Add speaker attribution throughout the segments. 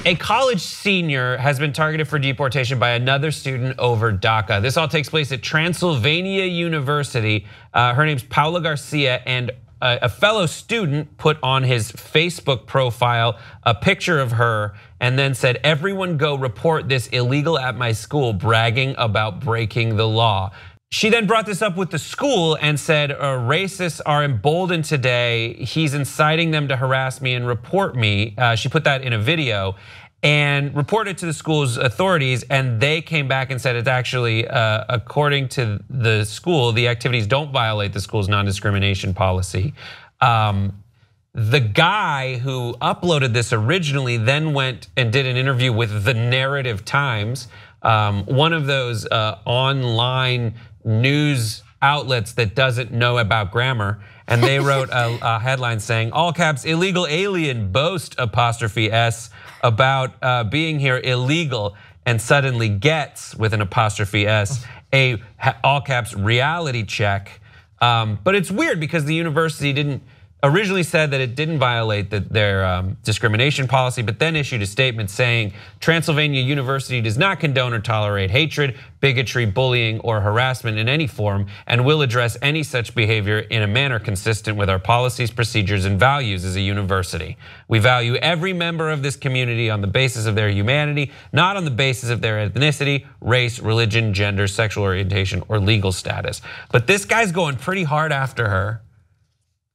Speaker 1: A college senior has been targeted for deportation by another student over DACA. This all takes place at Transylvania University. Her name's Paula Garcia, and a fellow student put on his Facebook profile a picture of her and then said, "Everyone go report this illegal at my school," bragging about breaking the law. She then brought this up with the school and said, "Racists are emboldened today. He's inciting them to harass me and report me." She put that in a video and reported to the school's authorities, and they came back and said it's actually, according to the school, the activities don't violate the school's non-discrimination policy. The guy who uploaded this originally then went and did an interview with the Narrative Times, one of those online news outlets that doesn't know about grammar, and they wrote a headline saying, "All caps, illegal alien boast _S about being here illegal, and suddenly gets with an _S a all caps reality check." But it's weird because the university didn't originally said that it didn't violate their discrimination policy, but then issued a statement saying Transylvania University does not condone or tolerate hatred, bigotry, bullying, or harassment in any form, and will address any such behavior in a manner consistent with our policies, procedures, and values as a university. We value every member of this community on the basis of their humanity, not on the basis of their ethnicity, race, religion, gender, sexual orientation, or legal status. But this guy's going pretty hard after her.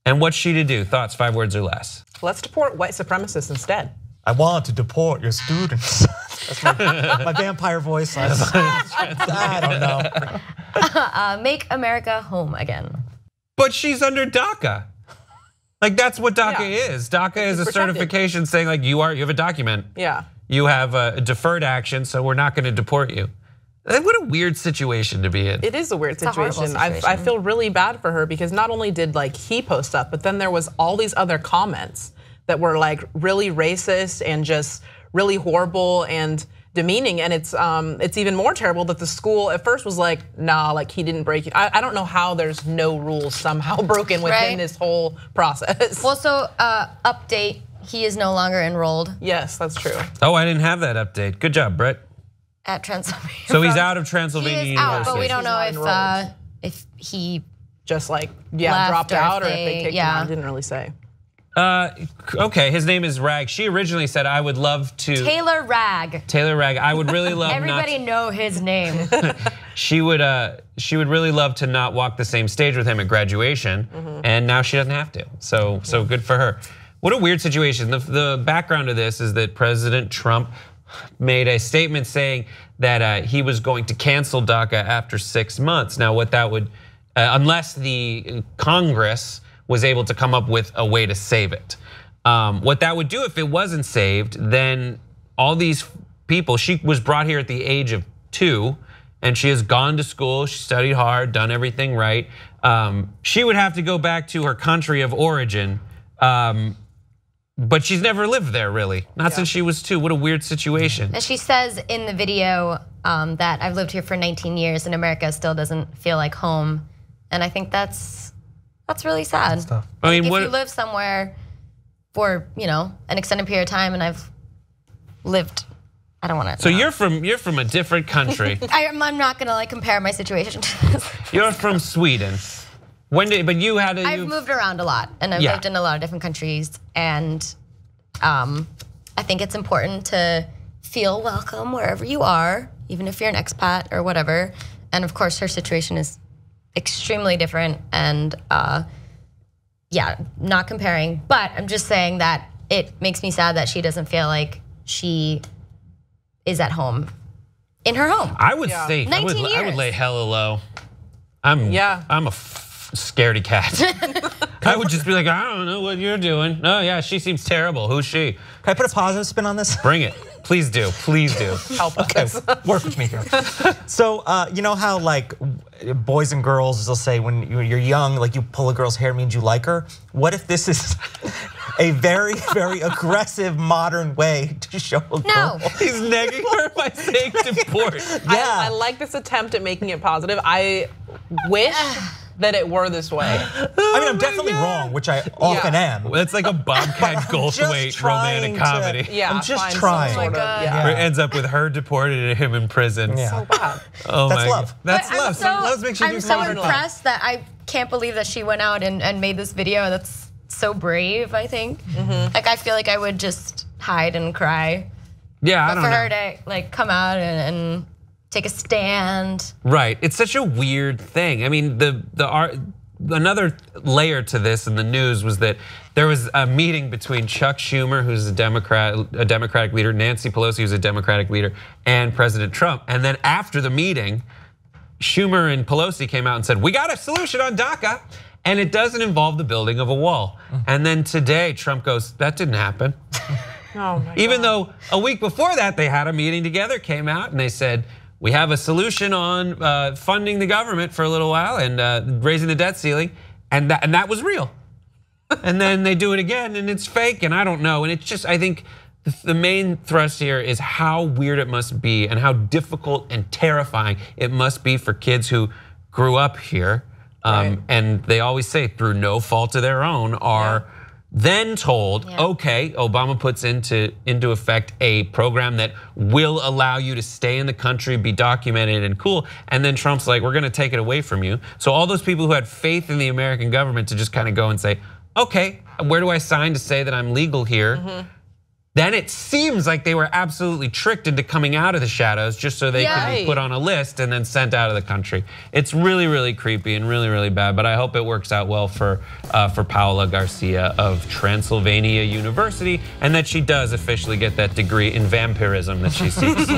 Speaker 1: And what's she to do? Thoughts, 5 words or less.
Speaker 2: Let's deport white supremacists instead.
Speaker 3: I want to deport your students. That's my vampire voice. I don't know.
Speaker 4: Make America home again.
Speaker 1: But she's under DACA. Like that's what DACA is. DACA is a certification saying like you have a document.
Speaker 2: Yeah.
Speaker 1: You have a deferred action, so we're not going to deport you. What a weird situation to be in.
Speaker 2: It is a weird situation. I feel really bad for her because not only did like he post up, but then there was all these other comments that were like really racist and just really horrible and demeaning. And it's even more terrible that the school at first was like, nah, like he didn't break it. I don't know how there's no rules somehow broken within this whole process.
Speaker 4: Well, so update, he is no longer enrolled.
Speaker 2: Yes, that's true.
Speaker 1: Oh, I didn't have that update. Good job, Brett.
Speaker 4: At Transylvania.
Speaker 1: So he's out of Transylvania
Speaker 4: University.
Speaker 1: University.
Speaker 4: Out, but we don't know if he
Speaker 2: just like dropped out or if they kicked him out. Didn't really say.
Speaker 1: Okay, his name is Rag. She originally said, "I would love to."
Speaker 4: Taylor Rag.
Speaker 1: Taylor Rag. I would really love.
Speaker 4: Everybody know his name.
Speaker 1: She would really love to not walk the same stage with him at graduation, and now she doesn't have to. So good for her. What a weird situation. The background of this is that President Trump made a statement saying that he was going to cancel DACA after 6 months. Now, what that would, unless the Congress was able to come up with a way to save it. What that would do if it wasn't saved, then all these people, she was brought here at the age of 2, and she has gone to school, she studied hard, done everything right. She would have to go back to her country of origin, but she's never lived there really, not since she was 2. What a weird situation.
Speaker 4: And she says in the video that I've lived here for 19 years and America still doesn't feel like home. And I think that's really sad.
Speaker 1: I mean,
Speaker 4: if you live somewhere for an extended period of time, and I've lived, I don't want to.
Speaker 1: So you're from a different country.
Speaker 4: I'm not gonna like compare my situation.
Speaker 1: You're from Sweden. But you had to.
Speaker 4: I've moved around a lot, and I've lived in a lot of different countries, and I think it's important to feel welcome wherever you are, even if you're an expat or whatever. And of course, her situation is extremely different, and not comparing. But I'm just saying that it makes me sad that she doesn't feel like she is at home in her home.
Speaker 1: I would say I would lay hella low. I'm a scaredy cat. I would just be like, I don't know what you're doing. Oh yeah, she seems terrible. Who's she?
Speaker 3: Can I put a positive spin on this?
Speaker 1: Bring it. Please do. Please do.
Speaker 2: Help us.
Speaker 3: Work with me here. So you know how like boys and girls will say when you're young, like you pull a girl's hair means you like her? What if this is a very, very aggressive modern way to show a girl?
Speaker 4: No.
Speaker 1: He's negging her by saying deport.
Speaker 2: I like this attempt at making it positive. I wish that it were this way.
Speaker 3: I mean, I'm definitely wrong, which I often am.
Speaker 1: Well, it's like a Bobcat Goldthwait romantic comedy.
Speaker 2: Yeah,
Speaker 3: I'm just trying.
Speaker 2: Sort of,
Speaker 1: Where it ends up with her deported and him in prison.
Speaker 3: Yeah.
Speaker 2: So bad.
Speaker 1: Oh
Speaker 3: That's
Speaker 1: my
Speaker 3: love.
Speaker 1: God. That's
Speaker 4: But
Speaker 1: love. Some love makes you do
Speaker 4: I'm so
Speaker 1: things.
Speaker 4: impressed that I can't believe that she went out and made this video. That's so brave, I think. Like, I feel like I would just hide and cry.
Speaker 1: Yeah, I
Speaker 4: But
Speaker 1: don't know.
Speaker 4: for her to like come out and take a stand.
Speaker 1: Right. It's such a weird thing. I mean, another layer to this in the news was that there was a meeting between Chuck Schumer, who's a Democratic leader, Nancy Pelosi, who's a Democratic leader, and President Trump. And then after the meeting, Schumer and Pelosi came out and said, "We got a solution on DACA, and it doesn't involve the building of a wall." And then today, Trump goes, "That didn't happen."
Speaker 2: Oh my
Speaker 1: Even
Speaker 2: God.
Speaker 1: though a week before that, they had a meeting together, came out and they said, "We have a solution on funding the government for a little while and raising the debt ceiling," and that was real. And then they do it again and it's fake, and I don't know. And it's just, I think the main thrust here is how weird it must be and how difficult and terrifying it must be for kids who grew up here.
Speaker 2: Right.
Speaker 1: And they always say, through no fault of their own, are then told, okay, Obama puts into effect a program that will allow you to stay in the country, be documented and cool. And then Trump's like, we're gonna take it away from you. So all those people who had faith in the American government to just kind of go and say, okay, where do I sign to say that I'm legal here? Then it seems like they were absolutely tricked into coming out of the shadows just so they could be put on a list and then sent out of the country. It's really, really creepy and really, really bad, but I hope it works out well for Paola Garcia of Transylvania University, and that she does officially get that degree in vampirism that she seeks.